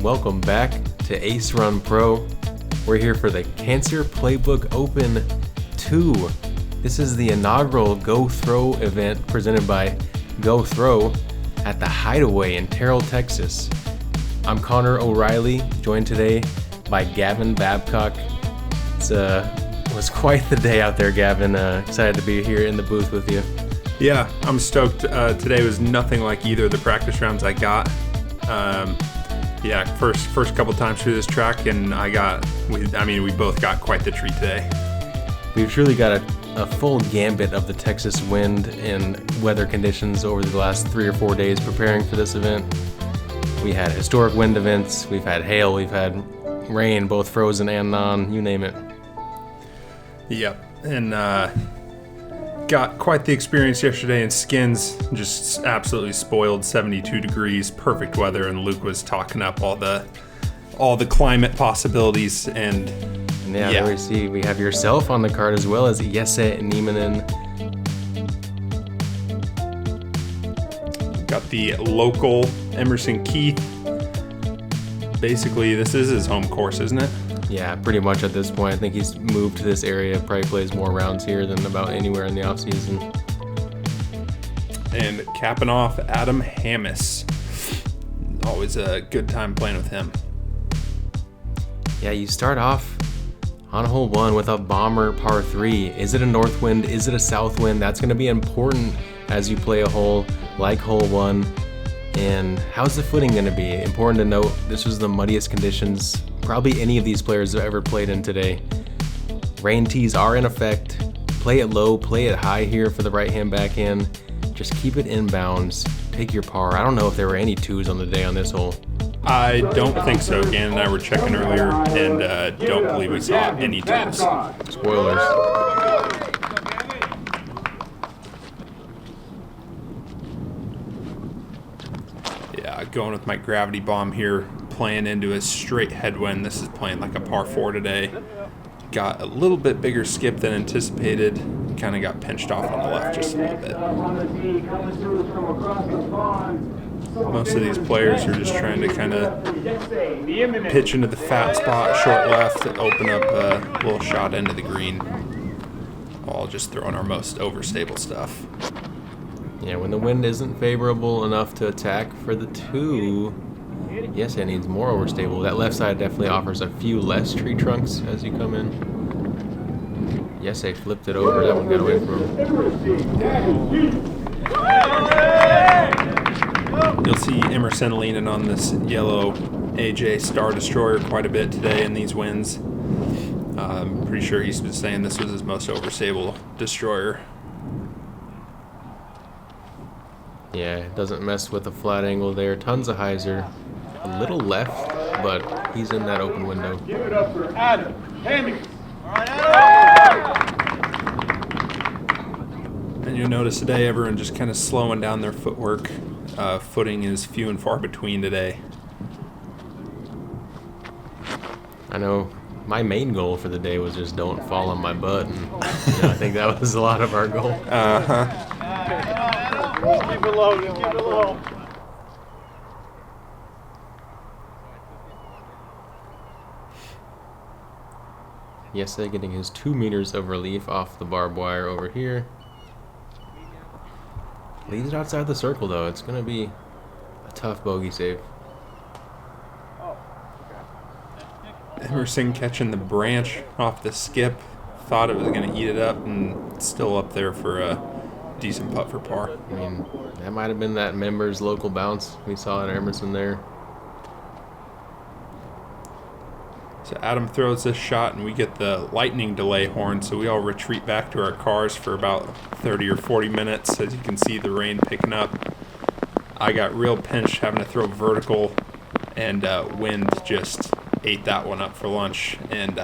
Welcome back to Ace Run Pro. We're here for the Cancer Playbook Open II. This is the inaugural Go Throw event presented by Go Throw at the Hideaway in Terrell, Texas. I'm Connor O'Reilly, joined today by Gavin Babcock. It was quite the day out there, Gavin. Excited to be here in the booth with you. Yeah, I'm stoked. Today was nothing like either of the practice rounds I got. First couple times through this track, and we both got quite the treat today. We've truly got a full gambit of the Texas wind and weather conditions over the last 3 or 4 days preparing for this event. We had historic wind events, we've had hail, we've had rain, both frozen and non, you name it. Yep, and got quite the experience yesterday in Skins, just absolutely spoiled. 72 degrees, perfect weather, and Luke was talking up all the climate possibilities. And there we see we have yourself on the card as well as Nieminen. Got the local Emerson Keith. Basically, this is his home course, isn't it? Yeah, pretty much at this point. I think he's moved to this area, probably plays more rounds here than about anywhere in the offseason. And capping off, Adam Hammis. Always a good time playing with him. Yeah, you start off on hole 1 with a bomber par 3. Is it a north wind? Is it a south wind? That's going to be important as you play a hole like hole 1. And how's the footing going to be? Important to note, this was the muddiest conditions probably any of these players have ever played in today. Rain tees are in effect. Play it low, play it high here for the right-hand backhand. Just keep it inbounds. Take your par. I don't know if there were any 2s on the day on this hole. I don't think so. Dan and I were checking earlier, and don't believe we saw any 2s. Spoilers. Yeah, going with my gravity bomb here, playing into a straight headwind. This is playing like a par 4 today. Got a little bit bigger skip than anticipated. Kind of got pinched off on the left just a little bit. Most of these players are just trying to kind of pitch into the fat spot, short left, and open up a little shot into the green, while just throwing our most overstable stuff. Yeah, when the wind isn't favorable enough to attack for the 2, yes, it needs more overstable. That left side definitely offers a few less tree trunks as you come in. Yes, they flipped it over. That one got away from him. You'll see Emerson leaning on this yellow AJ Star Destroyer quite a bit today in these winds. I'm pretty sure he's been saying this was his most overstable destroyer. Yeah, it doesn't mess with the flat angle there. Tons of hyzer. A little left, but he's in that open window. Give it up for Adam Hammis. And you'll notice today everyone just kind of slowing down their footwork. Footing is few and far between today. I know my main goal for the day was just don't fall on my butt. And, I think that was a lot of our goal. Keep it low, keep it low. Yes, they're getting his 2 meters of relief off the barbed wire over here. Leaves it outside the circle, though. It's going to be a tough bogey save. Emerson catching the branch off the skip. Thought it was going to eat it up, and still up there for a decent putt for par. I mean, that might have been that members local bounce we saw at Emerson there. So Adam throws this shot, and we get the lightning delay horn, so we all retreat back to our cars for about 30 or 40 minutes. As you can see, the rain picking up. I got real pinched having to throw vertical, and wind just ate that one up for lunch, and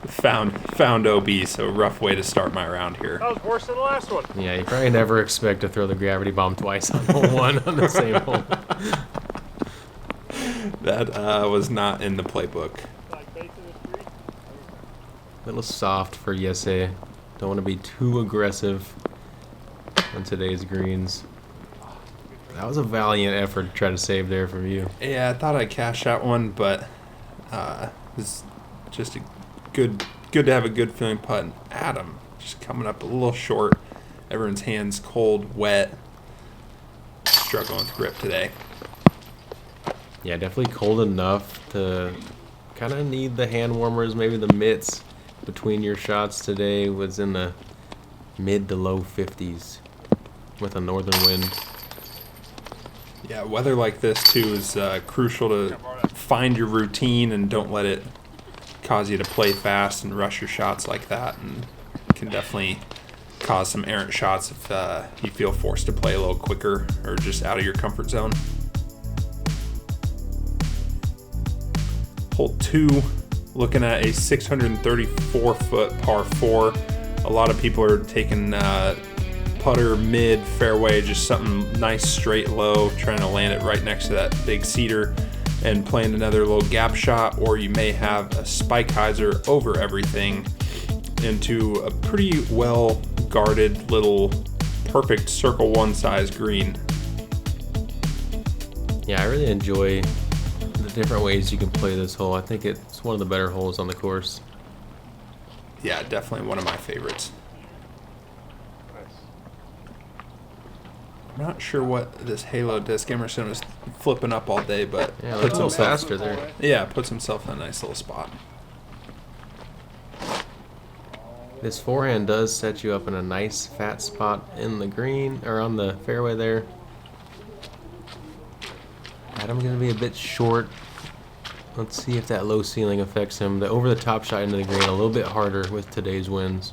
found OB, so rough way to start my round here. That was worse than the last one. Yeah, you probably never expect to throw the gravity bomb twice on hole 1 on the same hole. That was not in the playbook. A little soft for Yese. Don't want to be too aggressive on today's greens. That was a valiant effort to try to save there from you. Yeah, I thought I cashed that one, but it's just good to have a good feeling putt. And Adam just coming up a little short. Everyone's hands cold, wet. Struggling with grip today. Yeah, definitely cold enough to kind of need the hand warmers, maybe the mitts between your shots today. Was in the mid to low 50s with a northern wind. Yeah, weather like this too is crucial to find your routine and don't let it cause you to play fast and rush your shots like that, and can definitely cause some errant shots if you feel forced to play a little quicker or just out of your comfort zone. Hole 2, looking at a 634-foot par 4. A lot of people are taking putter mid fairway, just something nice straight low, trying to land it right next to that big cedar and playing another little gap shot, or you may have a spike hyzer over everything into a pretty well guarded little perfect circle one size green. Yeah, I really enjoy the different ways you can play this hole. I think it's one of the better holes on the course. Yeah, definitely one of my favorites. I'm not sure what this halo disc Emerson was flipping up all day, but Yeah, a little faster there. yeah, puts himself in a nice little spot. This forehand does set you up in a nice fat spot in the green, or on the fairway there. Adam's going to be a bit short. Let's see if that low ceiling affects him. The over the top shot into the green a little bit harder with today's winds.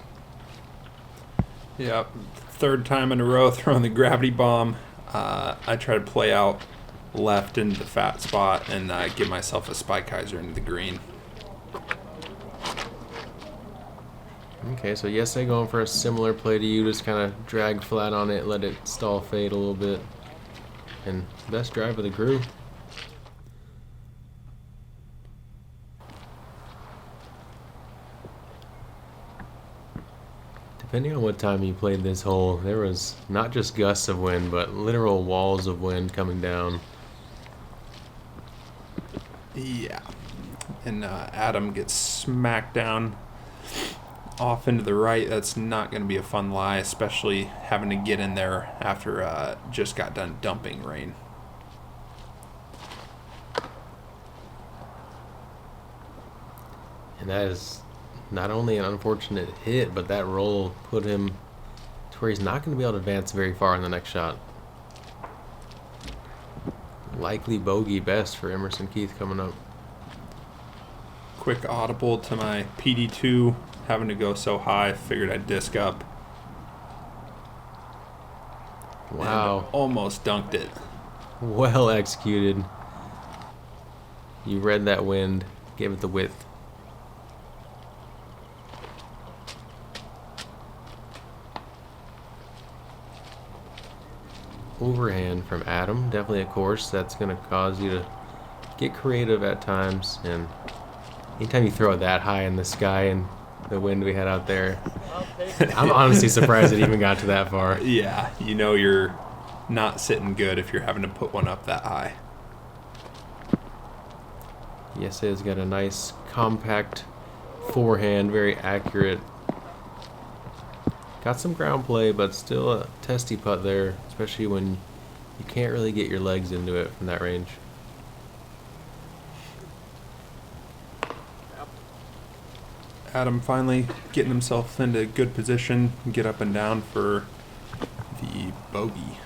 Yep, third time in a row throwing the gravity bomb. I try to play out left into the fat spot and give myself a spike hyzer into the green. Okay, so yes, they going for a similar play to you, just kind of drag flat on it, let it stall fade a little bit. And best drive of the group. Depending on what time you played this hole, there was not just gusts of wind, but literal walls of wind coming down. Yeah, and Adam gets smacked down off into the right. That's not going to be a fun lie, especially having to get in there after just got done dumping rain. And that is not only an unfortunate hit, but that roll put him to where he's not going to be able to advance very far in the next shot. Likely bogey best for Emerson Keith coming up. Quick audible to my PD2, having to go so high, figured I'd disc up. Wow. And almost dunked it. Well executed. You read that wind, gave it the width. Overhand from Adam, definitely a course that's going to cause you to get creative at times, and anytime you throw it that high in the sky and the wind we had out there, I'm honestly surprised it even got to that far. Yeah, you know you're not sitting good if you're having to put one up that high. Yes, it's got a nice compact forehand, very accurate. Got some ground play, but still a testy putt there, especially when you can't really get your legs into it from that range. Adam finally getting himself into good position, get up and down for the bogey.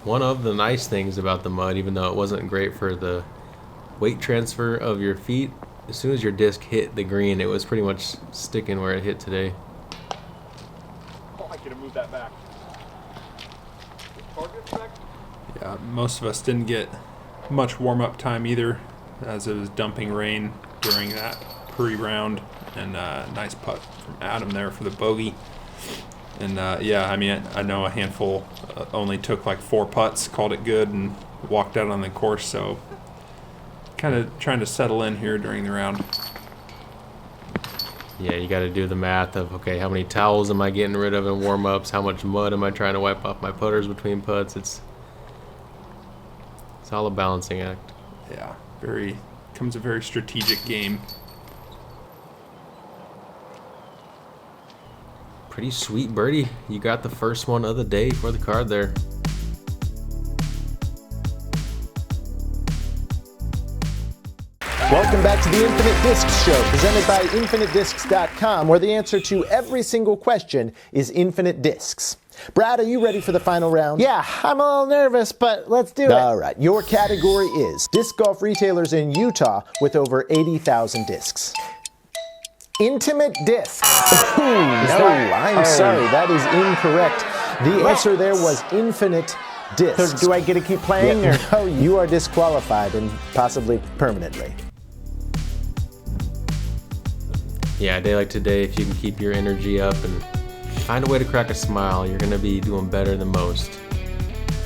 One of the nice things about the mud, even though it wasn't great for the weight transfer of your feet, as soon as your disc hit the green, it was pretty much sticking where it hit today. Oh, I could have moved that back. Target back? Yeah, most of us didn't get much warm-up time either, as it was dumping rain during that pre-round, and nice putt from Adam there for the bogey. And yeah, I mean, I know a handful only took like 4 putts, called it good, and walked out on the course, so kind of trying to settle in here during the round. Yeah, you got to do the math of, okay, how many towels am I getting rid of in warm-ups? How much mud am I trying to wipe off my putters between putts? It's all a balancing act. Yeah, becomes a very strategic game. Pretty sweet birdie. You got the first one of the day for the card there. Welcome back to the Infinite Discs Show, presented by InfiniteDiscs.com, where the answer to every single question is infinite discs. Brad, are you ready for the final round? Yeah, I'm a little nervous, but let's do it. All right, your category is disc golf retailers in Utah with over 80,000 discs. Intimate discs. No, I'm sorry, that is incorrect. The answer there was infinite discs. So do I get to keep playing? Yeah, Or? no, you are disqualified and possibly permanently. Yeah, a day like today, if you can keep your energy up and find a way to crack a smile, you're going to be doing better than most.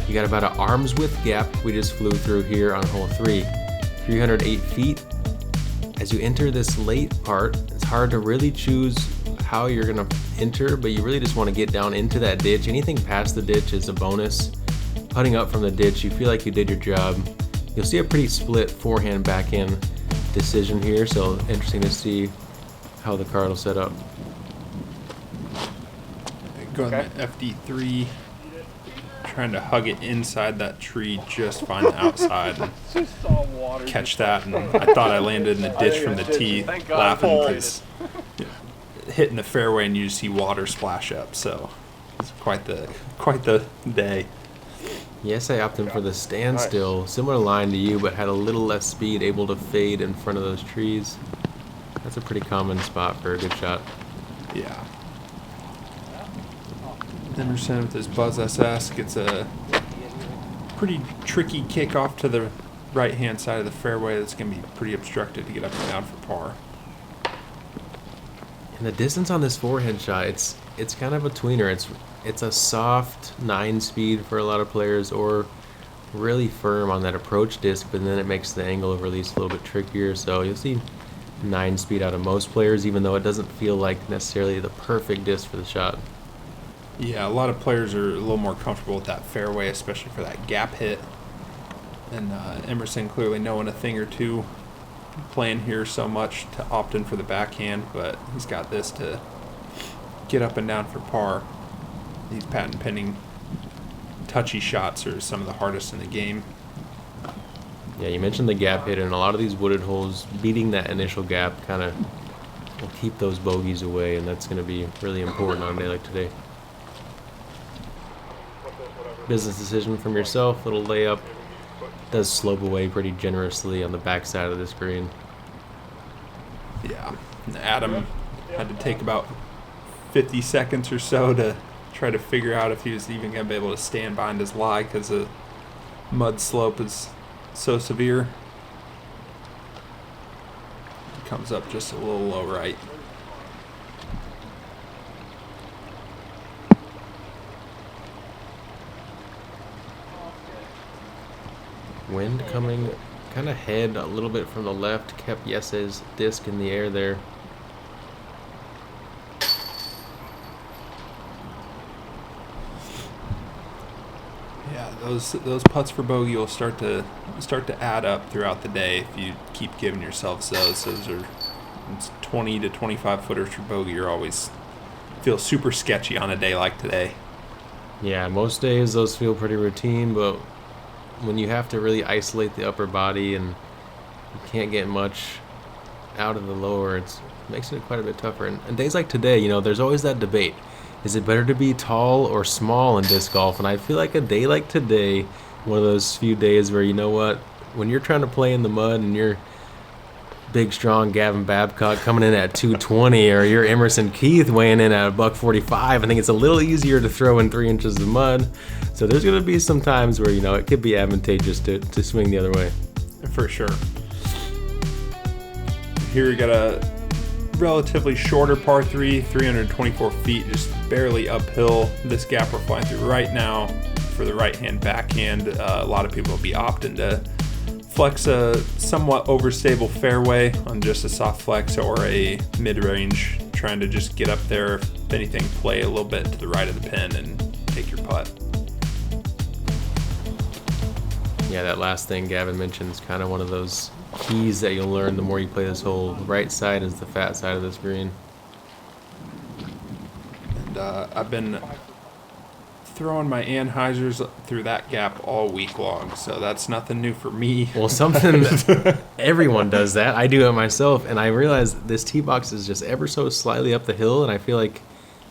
You got about an arm's width gap we just flew through here on hole 3. 308 feet. As you enter this late part, it's hard to really choose how you're going to enter, but you really just want to get down into that ditch. Anything past the ditch is a bonus. Putting up from the ditch, you feel like you did your job. You'll see a pretty split forehand backhand decision here, so interesting to see how the card will set up. Going to FD3, trying to hug it inside that tree, just find the outside and catch that. And I thought I landed in the ditch from the tee, laughing because hitting the fairway and you just see water splash up. So it's quite the day. Yes, I opted for the standstill, similar line to you, but had a little less speed, able to fade in front of those trees. That's a pretty common spot for a good shot. Yeah. Emerson with his Buzz SS gets a pretty tricky kick off to the right-hand side of the fairway that's going to be pretty obstructed to get up and down for par. And the distance on this forehand shot, it's kind of a tweener. It's a soft 9-speed for a lot of players, or really firm on that approach disc, but then it makes the angle of release a little bit trickier. So you'll see 9-speed out of most players, even though it doesn't feel like necessarily the perfect disc for the shot. Yeah, a lot of players are a little more comfortable with that fairway, especially for that gap hit. And Emerson clearly knowing a thing or two, playing here so much to opt in for the backhand, but he's got this to get up and down for par. These patent pending touchy shots are some of the hardest in the game. Yeah, you mentioned the gap hit, and a lot of these wooded holes, beating that initial gap kind of will keep those bogeys away, and that's going to be really important on a day like today. Business decision from yourself, little layup. Does slope away pretty generously on the backside of this green. Yeah, and Adam had to take about 50 seconds or so to try to figure out if he was even going to be able to stand behind his lie because the mud slope is so severe. Comes up just a little low right. Wind coming kind of head a little bit from the left, kept Yes's disc in the air there. Yeah, those putts for bogey will start to add up throughout the day if you keep giving yourselves those. Those are 20 to 25 footers for bogey are always feel super sketchy on a day like today. Yeah, most days those feel pretty routine, but when you have to really isolate the upper body and you can't get much out of the lower, it makes it quite a bit tougher. And days like today, you know, there's always that debate. Is it better to be tall or small in disc golf? And I feel like a day like today, one of those few days where, you know what, when you're trying to play in the mud and you're big, strong Gavin Babcock coming in at 220, or you're Emerson Keith weighing in at $145, I think it's a little easier to throw in 3 inches of mud. So there's going to be some times where, you know, it could be advantageous to swing the other way. For sure. Here we got a relatively shorter par 3, 324 feet, just barely uphill. This gap we're flying through right now for the right-hand backhand. A lot of people will be opting to flex a somewhat overstable fairway on just a soft flex or a mid-range trying to just get up there, if anything, play a little bit to the right of the pin and take your putt. Yeah, that last thing Gavin mentioned is kind of one of those keys that you'll learn the more you play this hole. The right side is the fat side of this green. And I've been throwing my Anheisers through that gap all week long, so that's nothing new for me. Well, something that everyone does that. I do it myself, and I realize this tee box is just ever so slightly up the hill, and I feel like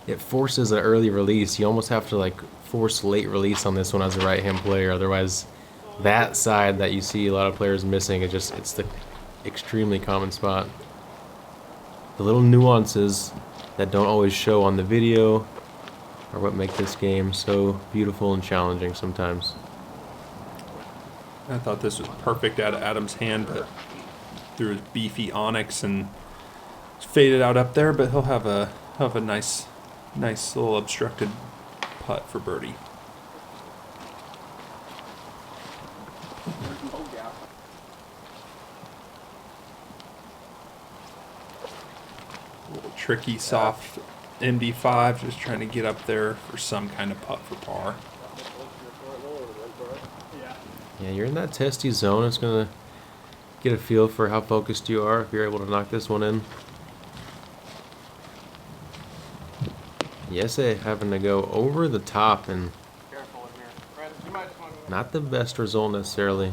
it forces an early release. You almost have to like force late release on this one as a right-hand player, otherwise that side that you see a lot of players missing, it's the extremely common spot. The little nuances that don't always show on the video are what make this game so beautiful and challenging sometimes. I thought this was perfect out of Adam's hand, but threw his beefy onyx and it's faded out up there, but he'll have a nice little obstructed putt for birdie. A little tricky, soft MD5, just trying to get up there for some kind of putt for par. Yeah, you're in that testy zone. It's going to get a feel for how focused you are if you're able to knock this one in. Yes, having to go over the top and not the best result necessarily.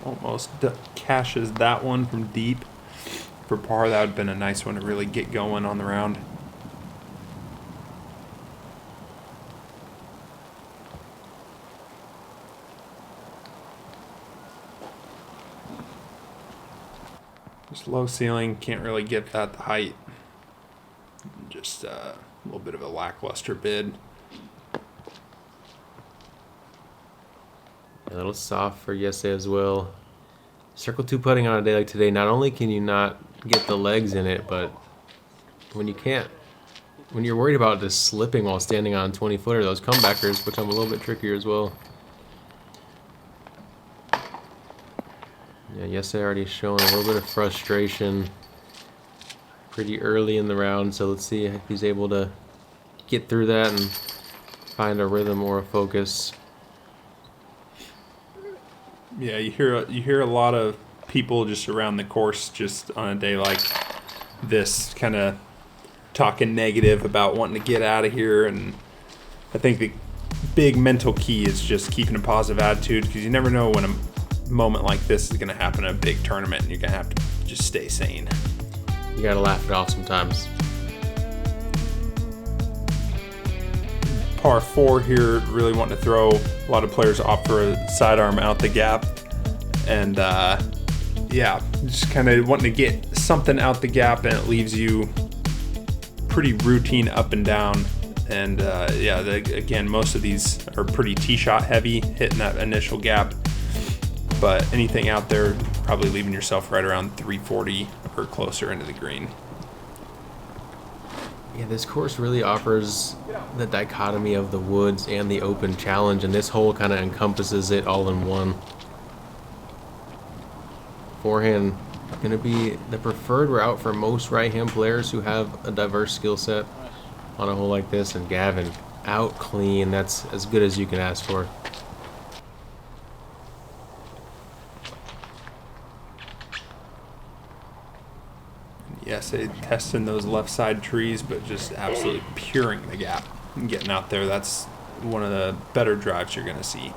Almost cashes that one from deep. For par, that would have been a nice one to really get going on the round. Just low ceiling, can't really get that the height. Just a little bit of a lackluster bid. A little soft for Yesé as well. Circle 2 putting on a day like today, not only can you not get the legs in it, but when you're worried about just slipping while standing on a 20-footer, those comebackers become a little bit trickier as well. Yeah, Yesé already showing a little bit of frustration pretty early in the round, so let's see if he's able to get through that and find a rhythm or a focus. Yeah, you hear a lot of people just around the course just on a day like this kind of talking negative about wanting to get out of here, and I think the big mental key is just keeping a positive attitude, because you never know when a moment like this is going to happen in a big tournament, and you're going to have to just stay sane. You got to laugh it off sometimes. Par 4 here, really wanting to throw. A lot of players opt for a sidearm out the gap, and yeah, just kind of wanting to get something out the gap, and it leaves you pretty routine up and down. And yeah, again, most of these are pretty tee shot heavy, hitting that initial gap, but anything out there, probably leaving yourself right around 340 or closer into the green. Yeah, this course really offers the dichotomy of the woods and the open challenge, and this hole kind of encompasses it all in one. Forehand going to be the preferred route for most right-hand players who have a diverse skill set on a hole like this, and Gavin out clean. That's as good as you can ask for. Yes, testing those left side trees, but just absolutely puring the gap and getting out there. That's one of the better drives you're going to see.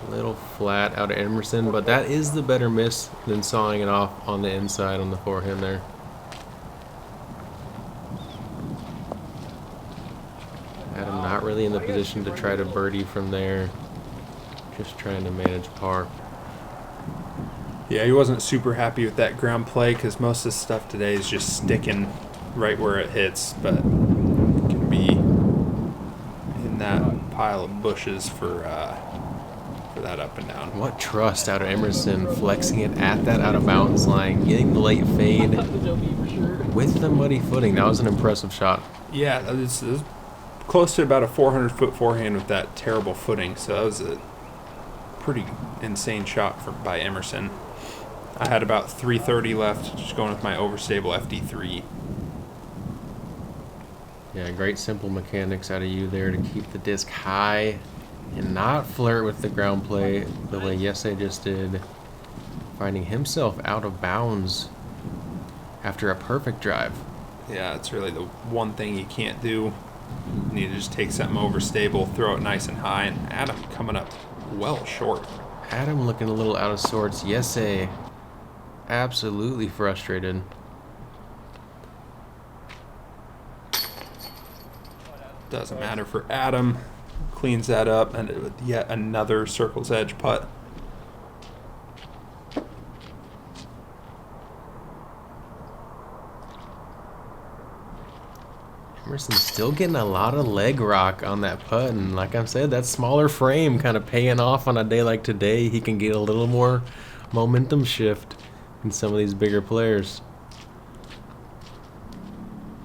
A little flat out of Emerson, but that is the better miss than sawing it off on the inside on the forehand there. Adam not really in the position to try to birdie from there. Just trying to manage par. Yeah, he wasn't super happy with that ground play, because most of the stuff today is just sticking right where it hits, but it can be in that pile of bushes for that up and down. What trust out of Emerson, flexing it at that out of bounds line, getting the late fade with the muddy footing. That was an impressive shot. Yeah, that is close to about a 400-foot forehand with that terrible footing, so that was a pretty insane shot by Emerson. I had about 330 left, just going with my overstable FD3. Yeah, great simple mechanics out of you there to keep the disc high and not flirt with the ground play the way Yese just did, finding himself out of bounds after a perfect drive. Yeah, it's really the one thing you can't do. You need to just take something overstable, throw it nice and high, and Adam coming up well short. Adam looking a little out of sorts. Yese absolutely frustrated. Doesn't matter for Adam. Cleans that up, and with yet another circle's edge putt. Emerson's still getting a lot of leg rock on that putt, and like I said, that smaller frame kind of paying off on a day like today. He can get a little more momentum shift in some of these bigger players.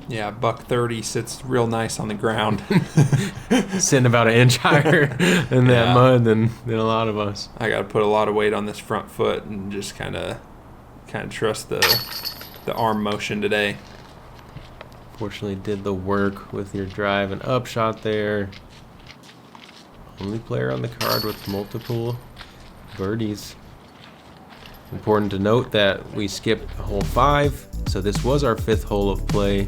Yeah, buck 30 sits real nice on the ground. Sitting about an inch higher in that mud than a lot of us. I got to put a lot of weight on this front foot and just kind of trust the arm motion today. Fortunately, did the work with your drive and upshot there. Only player on the card with multiple birdies. Important to note that we skipped hole 5, so this was our 5th hole of play.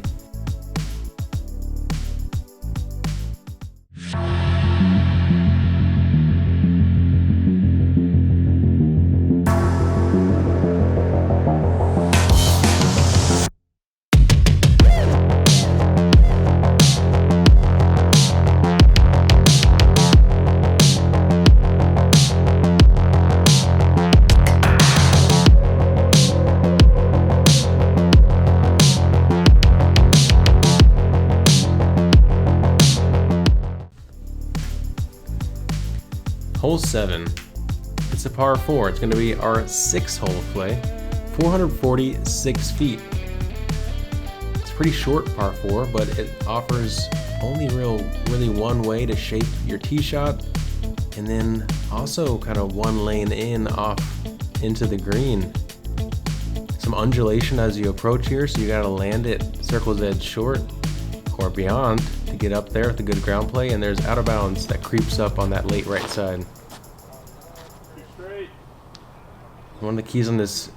Hole 7, it's a par 4. It's going to be our 6th hole of play, 446 feet. It's a pretty short par 4, but it offers only really one way to shape your tee shot, and then also kind of one lane in off into the green. Some undulation as you approach here, so you got to land it circle's edge short or beyond to get up there with a good ground play, and there's out of bounds that creeps up on that late right side. One of the keys on this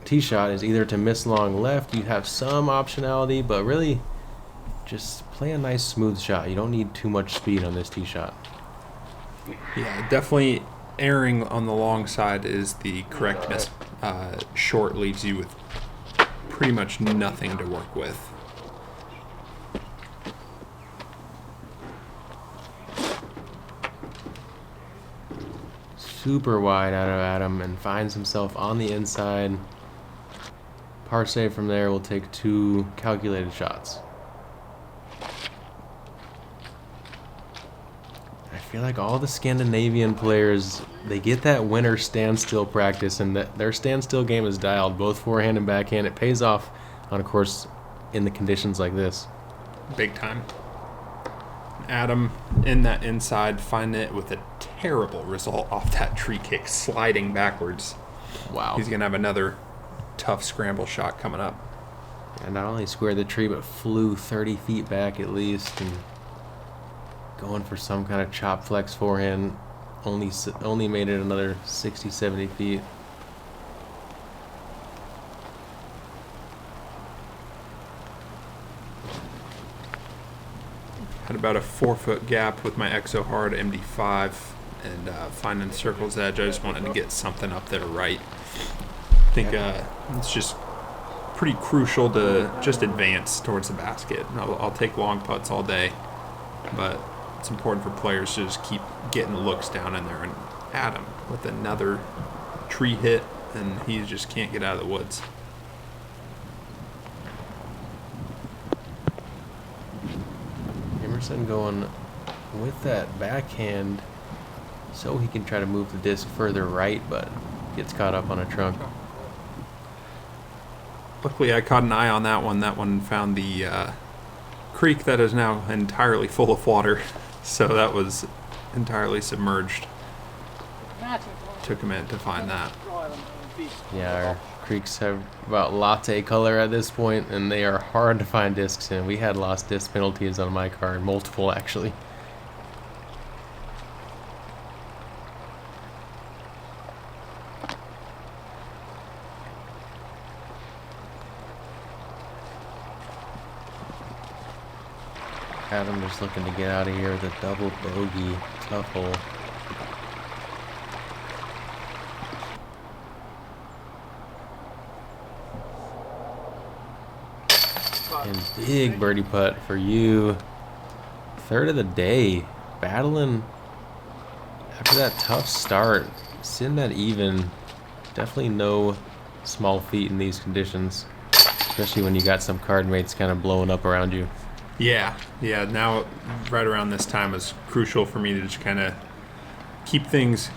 tee shot is either to miss long left. You have some optionality, but really just play a nice smooth shot. You don't need too much speed on this tee shot. Yeah, definitely erring on the long side is the correct miss. Short leaves you with pretty much nothing to work with. Super wide out of Adam and finds himself on the inside. Par save from there will take 2 calculated shots. I feel like all the Scandinavian players, they get that winter standstill practice, and that their standstill game is dialed, both forehand and backhand. It pays off on a course in the conditions like this. Big time. Adam in that inside, finding it with a terrible result off that tree kick, sliding backwards. Wow. He's going to have another tough scramble shot coming up. And not only squared the tree, but flew 30 feet back at least, and going for some kind of chop flex forehand. Only made it another 60, 70 feet. Had about a 4-foot gap with my Exo Hard MD5 and finding circle's edge. I just wanted to get something up there right. I think it's just pretty crucial to just advance towards the basket. I'll take long putts all day, but it's important for players to just keep getting looks down in there. And Adam with another tree hit, and he just can't get out of the woods. Emerson going with that backhand so he can try to move the disc further right, but gets caught up on a trunk. Luckily, I caught an eye on that one. That one found the creek that is now entirely full of water. So that was entirely submerged. Took a minute to find that. Yeah, our creeks have about latte color at this point, and they are hard to find discs in. We had lost disc penalties on my car, multiple actually. Adam just looking to get out of here with a double bogey. Tough hole. And big birdie putt for you. Third of the day. Battling after that tough start. Sitting that even. Definitely no small feat in these conditions. Especially when you got some card mates kind of blowing up around you. Yeah. Now, right around this time is crucial for me to just kind of keep things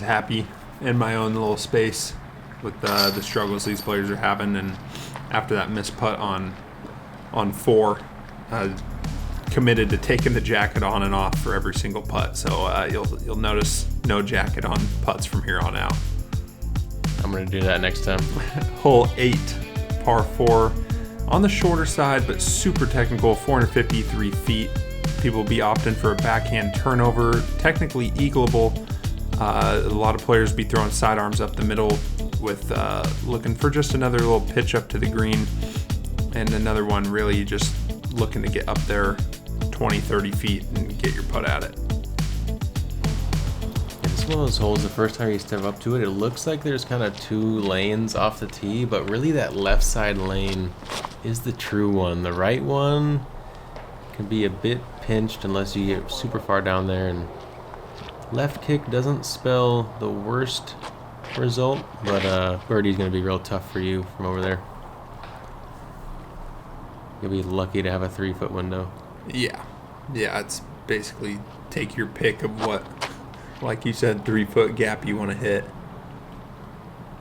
happy in my own little space with the struggles these players are having. And after that missed putt on 4, committed to taking the jacket on and off for every single putt. So you'll notice no jacket on putts from here on out. I'm gonna do that next time. Hole 8, par 4. On the shorter side, but super technical, 453 feet. People will be opting for a backhand turnover, technically eagleable. A lot of players be throwing sidearms up the middle with looking for just another little pitch up to the green. And another one really just looking to get up there 20, 30 feet and get your putt at it. It's one of those holes, the first time you step up to it, it looks like there's kind of 2 lanes off the tee, but really that left side lane is the true one. The right one can be a bit pinched unless you get super far down there, and left kick doesn't spell the worst result, but birdie's going to be real tough for you from over there. You'll be lucky to have a 3-foot window. Yeah, it's basically take your pick of what, like you said, 3-foot gap you want to hit.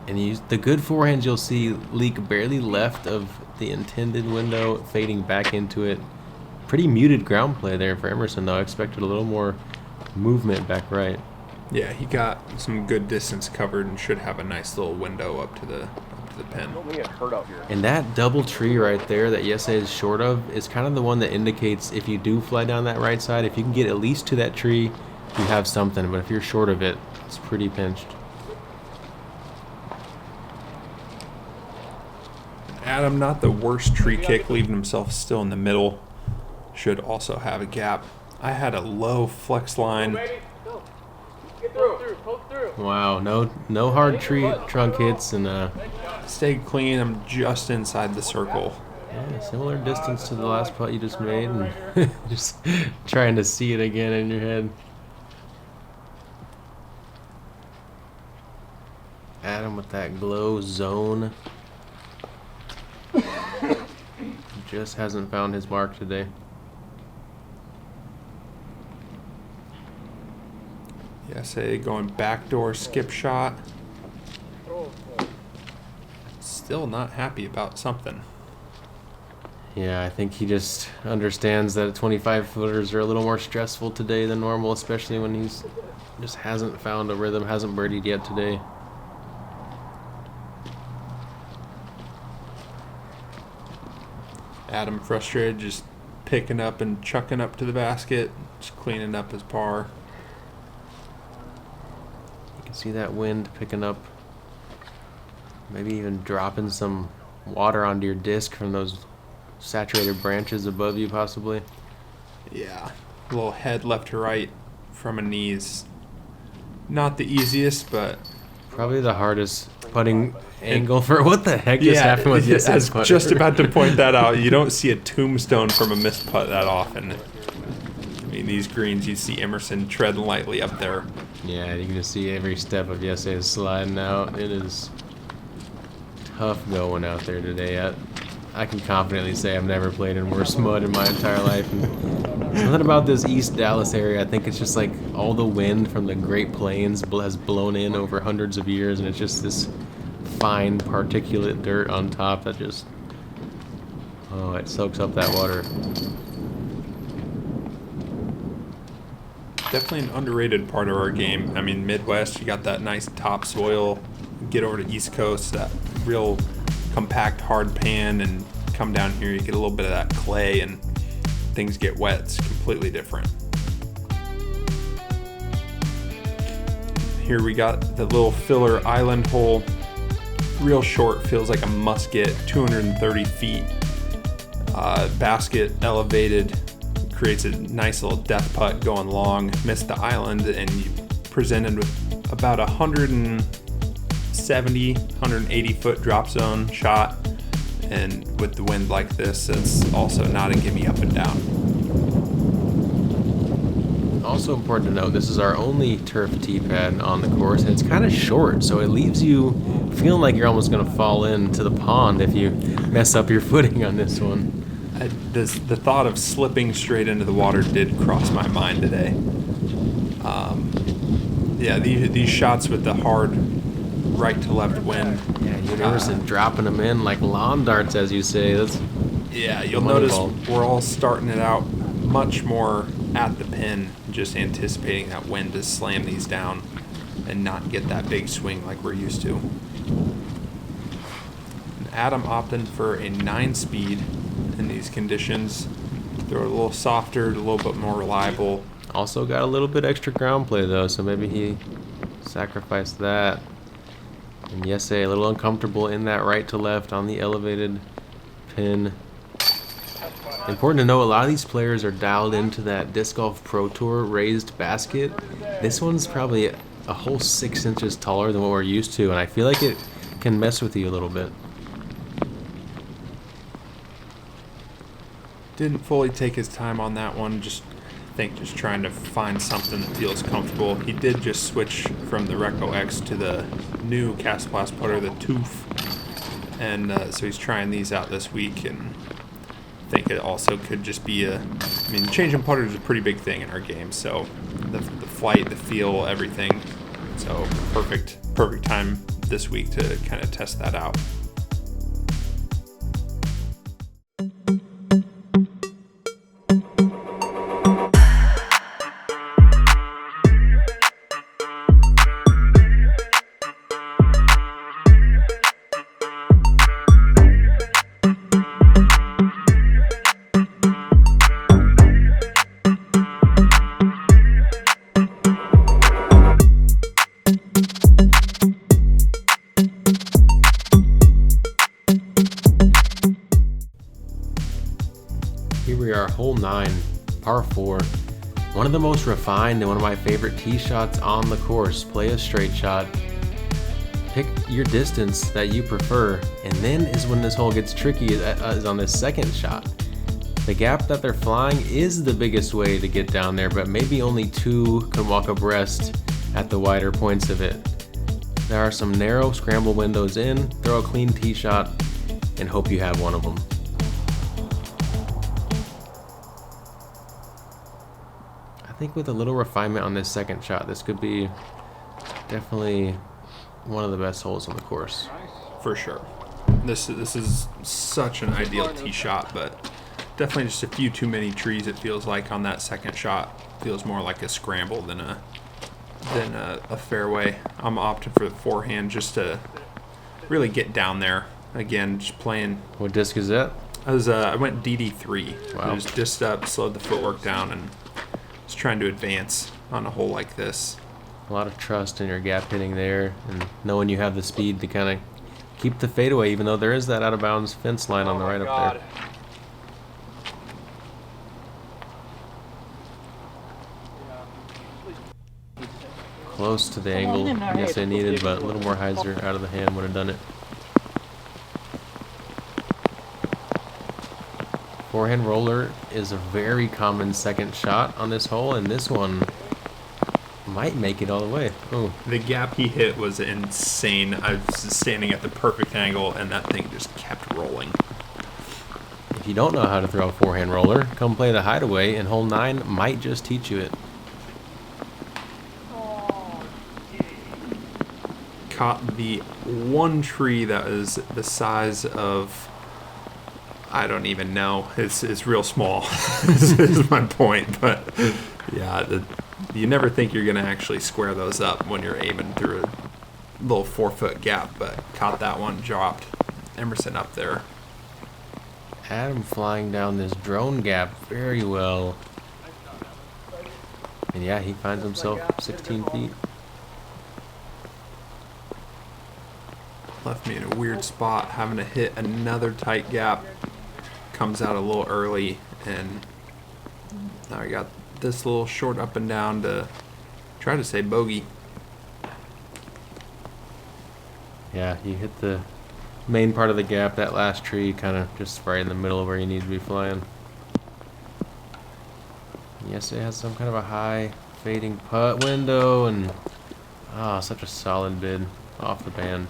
And the good forehands you'll see leak barely left of the intended window, fading back into it. Pretty muted ground play there for Emerson, though. I expected a little more movement back right. Yeah, he got some good distance covered and should have a nice little window up to the pin. Don't get hurt out here. And that double tree right there that Yesa is short of is kind of the one that indicates if you do fly down that right side, if you can get at least to that tree, you have something. But if you're short of it, it's pretty pinched. Adam, not the worst tree kick, leaving himself still in the middle. Should also have a gap. I had a low flex line. Get through. Wow, no hard tree trunk hits, and Stayed clean. I'm just inside the circle. yeah, similar distance to the last putt you just made, and just trying to see it again in your head. Adam with that glow zone. Just hasn't found his mark today. Yeah, say going backdoor skip shot. Still not happy about something. Yeah, I think he just understands that 25-footers are a little more stressful today than normal, especially when he's just hasn't found a rhythm, hasn't birdied yet today. Adam frustrated, just picking up and chucking up to the basket, just cleaning up his par. You can see that wind picking up, maybe even dropping some water onto your disc from those saturated branches above you, possibly. Yeah, a little head left to right from a knees. Not the easiest, but Probably the hardest putting angle for what the heck just happened with this I was putter. just about to point that out. You don't see a tombstone from a missed putt that often. I mean, these greens, you see Emerson treading lightly up there. Yeah, you can just see every step of Yesay sliding out. It is tough going out there today. I can confidently say I've never played in worse mud in my entire life. And something about this East Dallas area, I think it's just like all the wind from the Great Plains has blown in over hundreds of years, and it's just this fine particulate dirt on top that just, oh, it soaks up that water. Definitely an underrated part of our game. I mean, Midwest, you got that nice topsoil. Get over to East Coast, that real compact hard pan, and come down here, you get a little bit of that clay and things get wet. It's completely different. Here we got the little filler island hole. Real short, feels like a musket, 230 feet. Basket elevated, creates a nice little death putt going long. Missed the island, and you presented with about 170, 180 foot drop zone shot. And with the wind like this, it's also not a gimme up and down. Also important to note, this is our only turf tee pad on the course, and it's kind of short, so it leaves you feeling like you're almost going to fall into the pond if you mess up your footing on this one. The thought of slipping straight into the water did cross my mind today. These shots with the hard right to left wind. Yeah, you and Emerson dropping them in like lawn darts, as you say. You'll notice we're all starting it out much more at the pin, just anticipating that wind to slam these down and not get that big swing like we're used to. And Adam opting for a 9-speed in these conditions. Throw it a little softer, a little bit more reliable. Also got a little bit extra ground play though, so maybe he sacrificed that. And yes, a little uncomfortable in that right to left on the elevated pin. Important to know, a lot of these players are dialed into that Disc Golf Pro Tour raised basket. This one's probably a whole 6 inches taller than what we're used to, and I feel like it can mess with you a little bit. Didn't fully take his time on that one. Just trying to find something that feels comfortable. He did just switch from the Reco X to the new Cast Blast putter, the Tooth, and so he's trying these out this week. And I think it also could just be changing putters is a pretty big thing in our game. So the flight, the feel, everything. So perfect time this week to kind of test that out. Hole 9, par 4. One of the most refined and one of my favorite tee shots on the course. Play a straight shot. Pick your distance that you prefer, and then is when this hole gets tricky, is on this second shot. The gap that they're flying is the biggest way to get down there, but maybe only 2 can walk abreast at the wider points of it. There are some narrow scramble windows in. Throw a clean tee shot and hope you have one of them. I think with a little refinement on this second shot, this could be definitely one of the best holes on the course. For sure. This is such an ideal tee shot, but definitely just a few too many trees, it feels like, on that second shot. Feels more like a scramble than a fairway. I'm opting for the forehand just to really get down there. Again, just playing. What disc is that? I went DD3. Wow. I was disced up, slowed the footwork down, and was trying to advance on a hole like this. A lot of trust in your gap hitting there, and knowing you have the speed to kind of keep the fadeaway, even though there is that out of bounds fence line on the right up there. Close to the angle, I guess I needed, but a little more hyzer out of the hand would have done it. Forehand roller is a very common second shot on this hole, and this one might make it all the way. Ooh. The gap he hit was insane. I was standing at the perfect angle, and that thing just kept rolling. If you don't know how to throw a forehand roller, come play the Hideaway, and hole 9 might just teach you it. Caught the one tree that was the size of, I don't even know. It's real small. is my point. But yeah, You never think you're gonna actually square those up when you're aiming through a little 4-foot gap, but caught that one, dropped Emerson up there. Adam flying down this drone gap very well. And yeah, he finds himself 16 feet. Left me in a weird spot, having to hit another tight gap. Comes out a little early, and now I got this little short up and down to try to say bogey. Yeah, you hit the main part of the gap, that last tree, kind of just right in the middle of where you need to be flying. Yes, it has some kind of a high fading putt window, and such a solid bid off the band.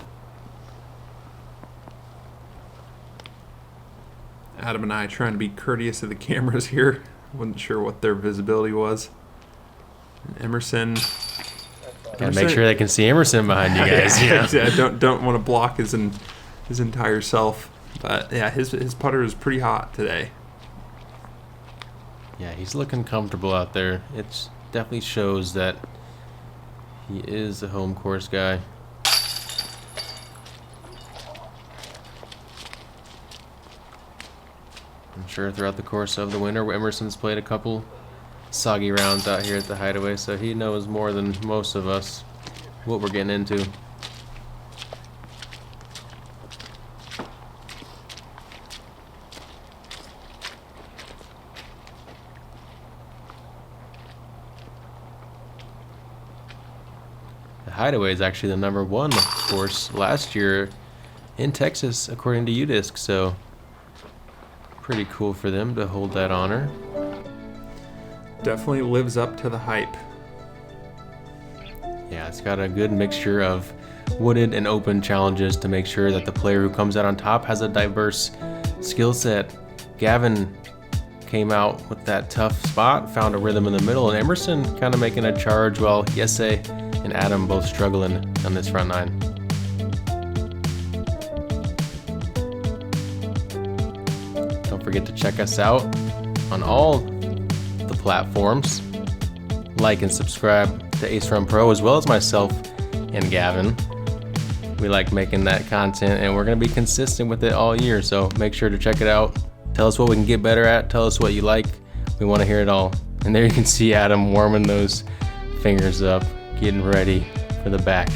Adam and I trying to be courteous of the cameras here. Wasn't sure what their visibility was. And Emerson. Gotta make sure they can see Emerson behind you guys. Yeah, don't want to block his entire self. But yeah, his putter is pretty hot today. Yeah, he's looking comfortable out there. It definitely shows that he is a home course guy. I'm sure throughout the course of the winter, Emerson's played a couple soggy rounds out here at the Hideaway, so he knows more than most of us what we're getting into. The Hideaway is actually the #1 course last year in Texas, according to UDisc, so pretty cool for them to hold that honor. Definitely lives up to the hype. Yeah, it's got a good mixture of wooded and open challenges to make sure that the player who comes out on top has a diverse skill set. Gavin came out with that tough spot, found a rhythm in the middle, and Emerson kind of making a charge while Yese and Adam both struggling on this front nine. Don't forget to check us out on all the platforms. Like and subscribe to Ace Run Pro, as well as myself and Gavin. We like making that content, and we're going to be consistent with it all year, so make sure to check it out. Tell us what we can get better at. Tell us what you like. We want to hear it all. And there you can see Adam warming those fingers up, getting ready for the back.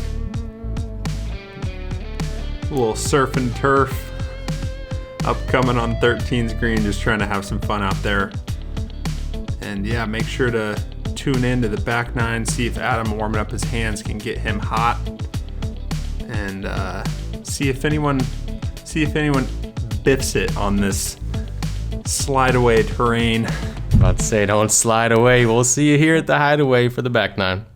A little surf and turf upcoming on 13's green, just trying to have some fun out there. And yeah, make sure to tune in to the back nine, see if Adam warming up his hands can get him hot, and see if anyone biffs it on this slide away terrain. About to say, don't slide away. We'll see you here at the Hideaway for the back nine.